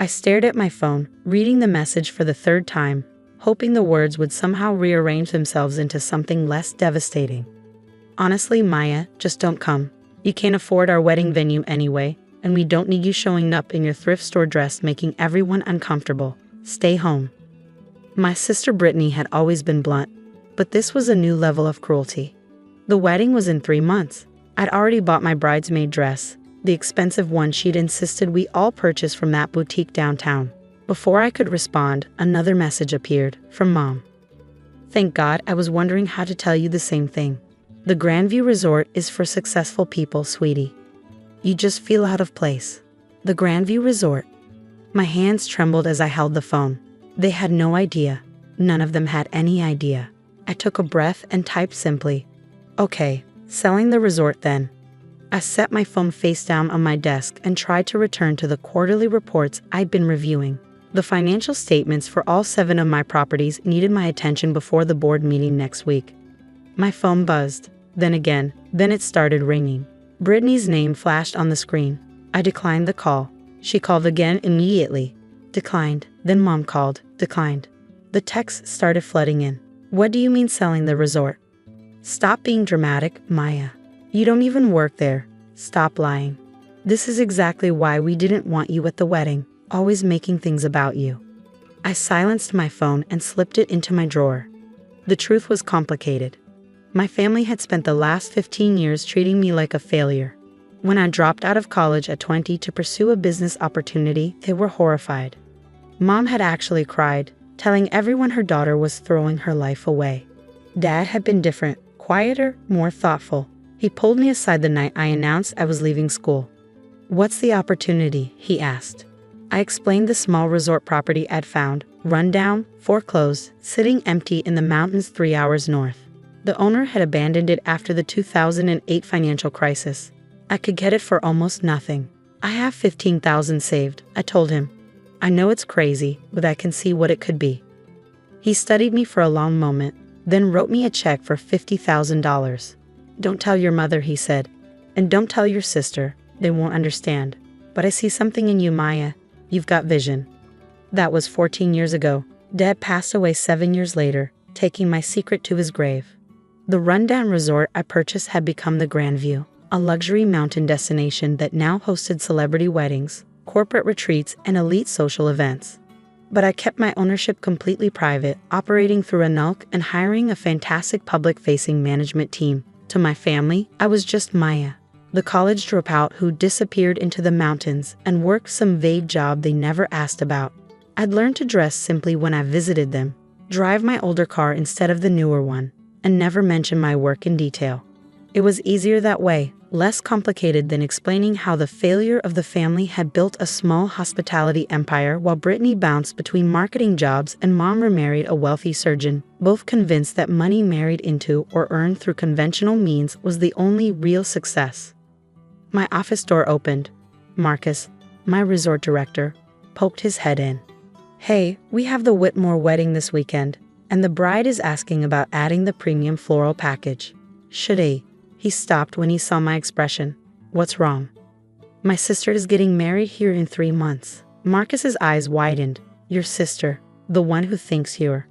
I stared at my phone, reading the message for the third time, hoping the words would somehow rearrange themselves into something less devastating. Honestly, Maya, just don't come. You can't afford our wedding venue anyway, and we don't need you showing up in your thrift store dress making everyone uncomfortable. Stay home. My sister Brittany had always been blunt, but this was a new level of cruelty. The wedding was in 3 months. I'd already bought my bridesmaid dress, the expensive one she'd insisted we all purchase from that boutique downtown. Before I could respond, another message appeared, from Mom. Thank God, I was wondering how to tell you the same thing. The Grandview Resort is for successful people, sweetie. You just feel out of place. The Grandview Resort. My hands trembled as I held the phone. They had no idea. None of them had any idea. I took a breath and typed simply, okay, selling the resort then. I set my phone face down on my desk and tried to return to the quarterly reports I'd been reviewing. The financial statements for all 7 of my properties needed my attention before the board meeting next week. My phone buzzed, then again, then it started ringing. Brittany's name flashed on the screen. I declined the call. She called again immediately. Declined. Then Mom called. Declined. The texts started flooding in. What do you mean selling the resort? Stop being dramatic, Maya. You don't even work there. Stop lying. This is exactly why we didn't want you at the wedding, always making things about you. I silenced my phone and slipped it into my drawer. The truth was complicated. My family had spent the last 15 years treating me like a failure. When I dropped out of college at 20 to pursue a business opportunity, they were horrified. Mom had actually cried, telling everyone her daughter was throwing her life away. Dad had been different, quieter, more thoughtful. He pulled me aside the night I announced I was leaving school. What's the opportunity? He asked. I explained the small resort property I'd found, run down, foreclosed, sitting empty in the mountains 3 hours north. The owner had abandoned it after the 2008 financial crisis. I could get it for almost nothing. I have $15,000 saved, I told him. I know it's crazy, but I can see what it could be. He studied me for a long moment, then wrote me a check for $50,000. Don't tell your mother, he said. And don't tell your sister. They won't understand. But I see something in you, Maya. You've got vision. That was 14 years ago. Dad passed away 7 years later, taking my secret to his grave. The rundown resort I purchased had become the Grandview, a luxury mountain destination that now hosted celebrity weddings, corporate retreats, and elite social events. But I kept my ownership completely private, operating through a NULC and hiring a fantastic public-facing management team. To my family, I was just Maya, the college dropout who disappeared into the mountains and worked some vague job they never asked about. I'd learned to dress simply when I visited them, drive my older car instead of the newer one, and never mention my work in detail. It was easier that way, less complicated than explaining how the failure of the family had built a small hospitality empire while Brittany bounced between marketing jobs and Mom remarried a wealthy surgeon, both convinced that money married into or earned through conventional means was the only real success. My office door opened. Marcus, my resort director, poked his head in. Hey, we have the Whitmore wedding this weekend, and the bride is asking about adding the premium floral package. Should I? He stopped when he saw my expression. What's wrong? My sister is getting married here in 3 months. Marcus's eyes widened. Your sister, the one who thinks you're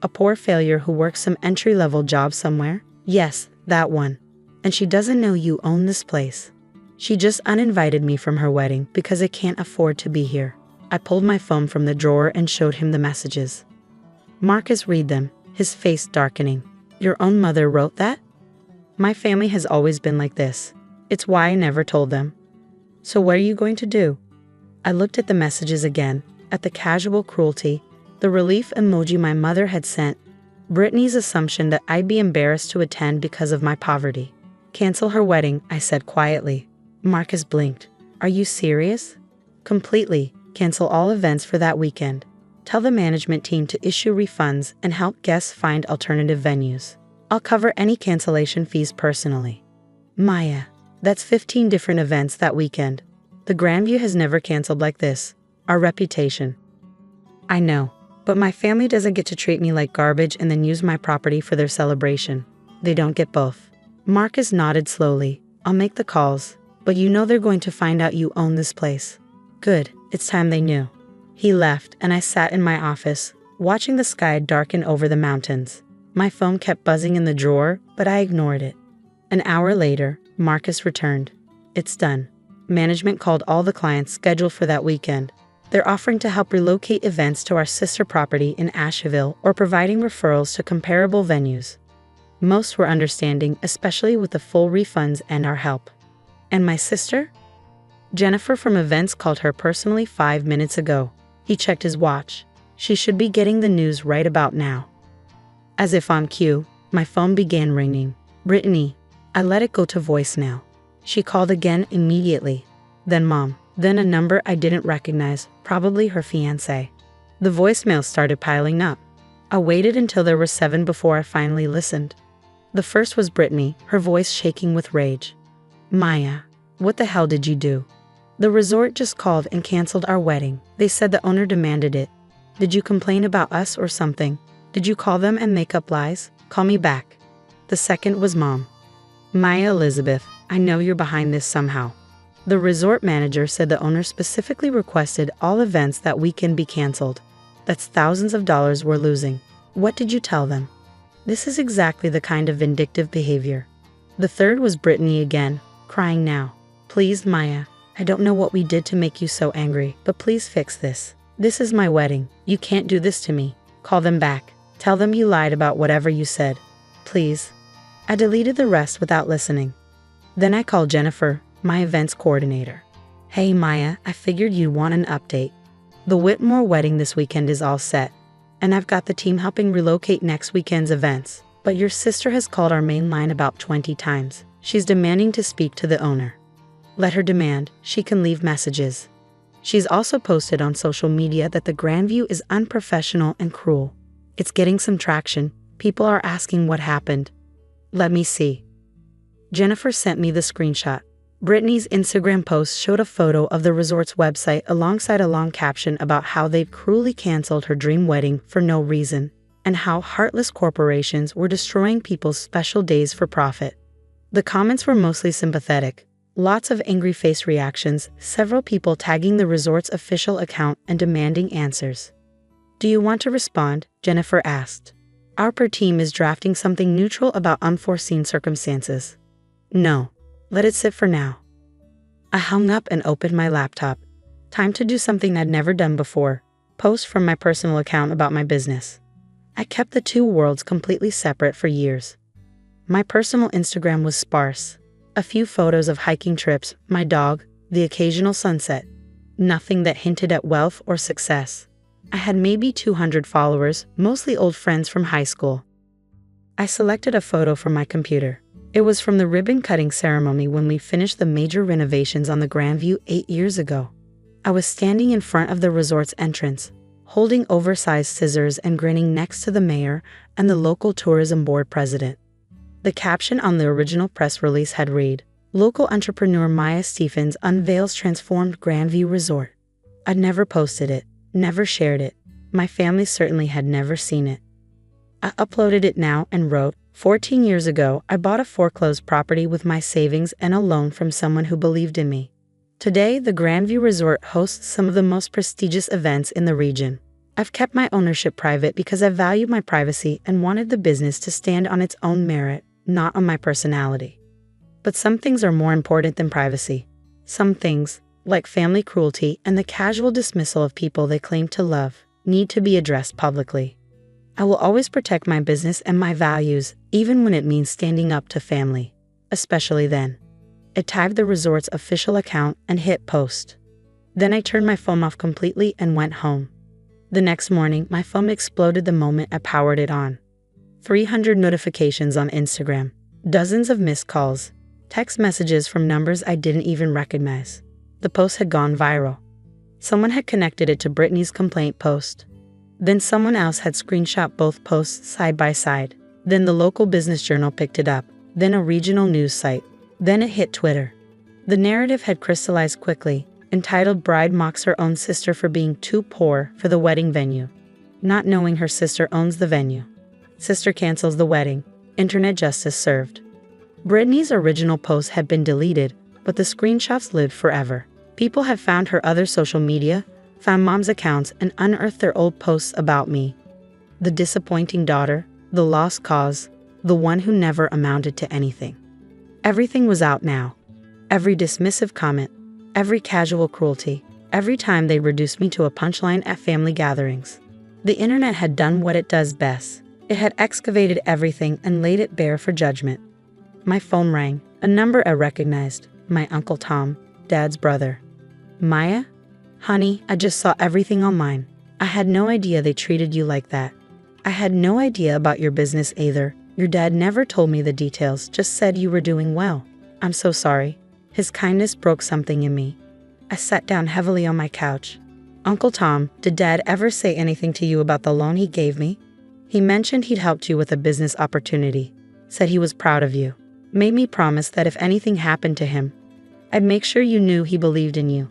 a poor failure who works some entry-level job somewhere? Yes, that one. And she doesn't know you own this place. She just uninvited me from her wedding because I can't afford to be here. I pulled my phone from the drawer and showed him the messages. Marcus read them, his face darkening. Your own mother wrote that? My family has always been like this. It's why I never told them. So what are you going to do? I looked at the messages again, at the casual cruelty, the relief emoji my mother had sent, Brittany's assumption that I'd be embarrassed to attend because of my poverty. Cancel her wedding, I said quietly. Marcus blinked. Are you serious? Completely. Cancel all events for that weekend. Tell the management team to issue refunds and help guests find alternative venues. I'll cover any cancellation fees personally. Maya, that's 15 different events that weekend. The Grandview has never canceled like this. Our reputation. I know, but my family doesn't get to treat me like garbage and then use my property for their celebration. They don't get both. Marcus nodded slowly. I'll make the calls, but you know they're going to find out you own this place. Good, it's time they knew. He left, and I sat in my office, watching the sky darken over the mountains. My phone kept buzzing in the drawer, but I ignored it. An hour later, Marcus returned. It's done. Management called all the clients scheduled for that weekend. They're offering to help relocate events to our sister property in Asheville or providing referrals to comparable venues. Most were understanding, especially with the full refunds and our help. And my sister? Jennifer from events called her personally 5 minutes ago. He checked his watch. She should be getting the news right about now. As if on cue, my phone began ringing. Brittany. I let it go to voicemail. She called again immediately. Then Mom. Then a number I didn't recognize, probably her fiancé. The voicemails started piling up. I waited until there were 7 before I finally listened. The first was Brittany, her voice shaking with rage. Maya, what the hell did you do? The resort just called and canceled our wedding. They said the owner demanded it. Did you complain about us or something? Did you call them and make up lies? Call me back. The second was Mom. Maya Elizabeth, I know you're behind this somehow. The resort manager said the owner specifically requested all events that weekend be canceled. That's thousands of dollars we're losing. What did you tell them? This is exactly the kind of vindictive behavior. The third was Brittany again, crying now. Please, Maya, I don't know what we did to make you so angry, but please fix this. This is my wedding. You can't do this to me. Call them back. Tell them you lied about whatever you said. Please. I deleted the rest without listening. Then I called Jennifer, my events coordinator. Hey Maya, I figured you'd want an update. The Whitmore wedding this weekend is all set, and I've got the team helping relocate next weekend's events. But your sister has called our main line about 20 times. She's demanding to speak to the owner. Let her demand, she can leave messages. She's also posted on social media that the Grandview is unprofessional and cruel. It's getting some traction. People are asking what happened. Let me see. Jennifer sent me the screenshot. Brittany's Instagram post showed a photo of the resort's website alongside a long caption about how they'd cruelly canceled her dream wedding for no reason, and how heartless corporations were destroying people's special days for profit. The comments were mostly sympathetic. Lots of angry face reactions, several people tagging the resort's official account and demanding answers. Do you want to respond? Jennifer asked. Our per team is drafting something neutral about unforeseen circumstances. No. Let it sit for now. I hung up and opened my laptop. Time to do something I'd never done before. Post from my personal account about my business. I kept the two worlds completely separate for years. My personal Instagram was sparse. A few photos of hiking trips, my dog, the occasional sunset. Nothing that hinted at wealth or success. I had maybe 200 followers, mostly old friends from high school. I selected a photo from my computer. It was from the ribbon-cutting ceremony when we finished the major renovations on the Grandview 8 years ago. I was standing in front of the resort's entrance, holding oversized scissors and grinning next to the mayor and the local tourism board president. The caption on the original press release had read, "Local entrepreneur Maya Stephens unveils transformed Grandview Resort." I'd never posted it, never shared it. My family certainly had never seen it. I uploaded it now and wrote, 14 years ago, I bought a foreclosed property with my savings and a loan from someone who believed in me. Today, the Grandview Resort hosts some of the most prestigious events in the region. I've kept my ownership private because I value my privacy and wanted the business to stand on its own merit, not on my personality. But some things are more important than privacy. Some things, like family cruelty and the casual dismissal of people they claim to love, need to be addressed publicly. I will always protect my business and my values, even when it means standing up to family, especially then. I tagged the resort's official account and hit post. Then I turned my phone off completely and went home. The next morning, my phone exploded the moment I powered it on. 300 notifications on Instagram, dozens of missed calls, text messages from numbers I didn't even recognize. The post had gone viral. Someone had connected it to Brittany's complaint post. Then someone else had screenshot both posts side by side. Then the local business journal picked it up. Then a regional news site. Then it hit Twitter. The narrative had crystallized quickly, entitled "Bride Mocks Her Own Sister for Being Too Poor for the Wedding Venue." Not knowing her sister owns the venue. Sister cancels the wedding. Internet justice served. Brittany's original post had been deleted, but the screenshots lived forever. People have found her other social media, found mom's accounts and unearthed their old posts about me. The disappointing daughter, the lost cause, the one who never amounted to anything. Everything was out now. Every dismissive comment, every casual cruelty, every time they reduced me to a punchline at family gatherings. The internet had done what it does best. It had excavated everything and laid it bare for judgment. My phone rang, a number I recognized, my Uncle Tom, Dad's brother. Maya? Honey, I just saw everything online. I had no idea they treated you like that. I had no idea about your business either. Your dad never told me the details, just said you were doing well. I'm so sorry. His kindness broke something in me. I sat down heavily on my couch. Uncle Tom, did Dad ever say anything to you about the loan he gave me? He mentioned he'd helped you with a business opportunity, said he was proud of you, made me promise that if anything happened to him, I'd make sure you knew he believed in you.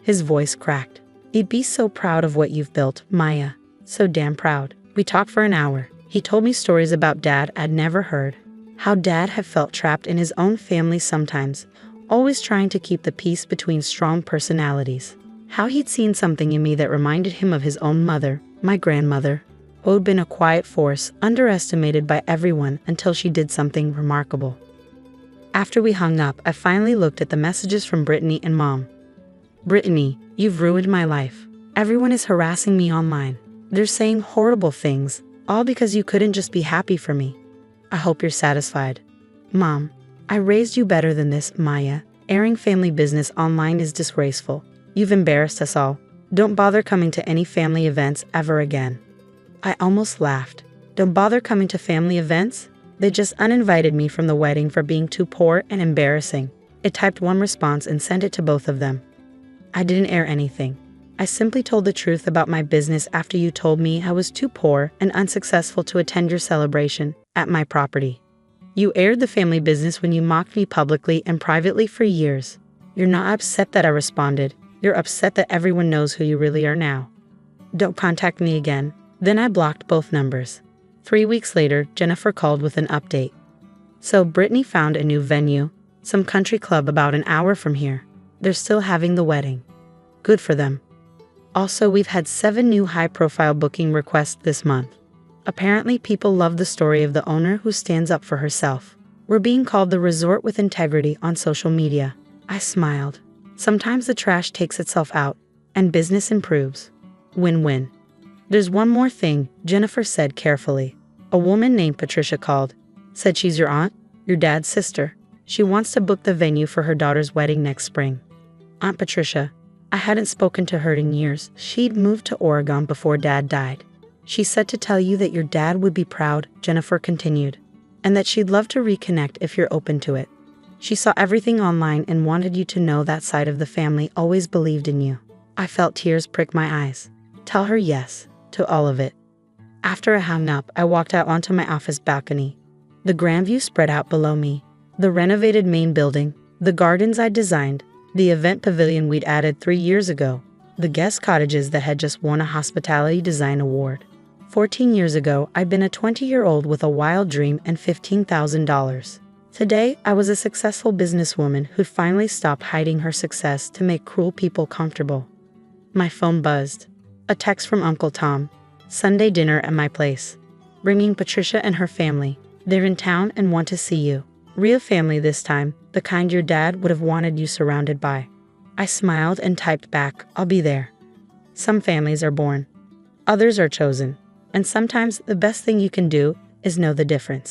His voice cracked. He'd be so proud of what you've built, Maya. So damn proud. We talked for an hour. He told me stories about Dad I'd never heard. How Dad had felt trapped in his own family sometimes, always trying to keep the peace between strong personalities. How he'd seen something in me that reminded him of his own mother, my grandmother, who'd been a quiet force, underestimated by everyone until she did something remarkable. After we hung up, I finally looked at the messages from Brittany and Mom. Brittany, you've ruined my life. Everyone is harassing me online. They're saying horrible things, all because you couldn't just be happy for me. I hope you're satisfied. Mom, I raised you better than this, Maya. Airing family business online is disgraceful. You've embarrassed us all. Don't bother coming to any family events ever again. I almost laughed. Don't bother coming to family events? They just uninvited me from the wedding for being too poor and embarrassing. I typed one response and sent it to both of them. I didn't air anything. I simply told the truth about my business after you told me I was too poor and unsuccessful to attend your celebration at my property. You aired the family business when you mocked me publicly and privately for years. You're not upset that I responded. You're upset that everyone knows who you really are now. Don't contact me again. Then I blocked both numbers. 3 weeks later, Jennifer called with an update. So Brittany found a new venue, some country club about an hour from here. They're still having the wedding. Good for them. Also, we've had 7 new high-profile booking requests this month. Apparently, people love the story of the owner who stands up for herself. We're being called the resort with integrity on social media. I smiled. Sometimes the trash takes itself out, and business improves. Win-win. There's one more thing, Jennifer said carefully. A woman named Patricia called. Said she's your aunt, your dad's sister. She wants to book the venue for her daughter's wedding next spring. Aunt Patricia. I hadn't spoken to her in years. She'd moved to Oregon before Dad died. She said to tell you that your dad would be proud, Jennifer continued, and that she'd love to reconnect if you're open to it. She saw everything online and wanted you to know that side of the family always believed in you. I felt tears prick my eyes. Tell her yes to all of it. After I hung up, I walked out onto my office balcony. The grand view spread out below me. The renovated main building, the gardens I'd designed, the event pavilion we'd added 3 years ago, the guest cottages that had just won a hospitality design award. 14 years ago, I'd been a 20-year-old with a wild dream and $15,000. Today, I was a successful businesswoman who'd finally stopped hiding her success to make cruel people comfortable. My phone buzzed. A text from Uncle Tom. Sunday dinner at my place. Bringing Patricia and her family. They're in town and want to see you. Real family this time, the kind your dad would have wanted you surrounded by. I smiled and typed back, I'll be there. Some families are born. Others are chosen. And sometimes the best thing you can do is know the difference.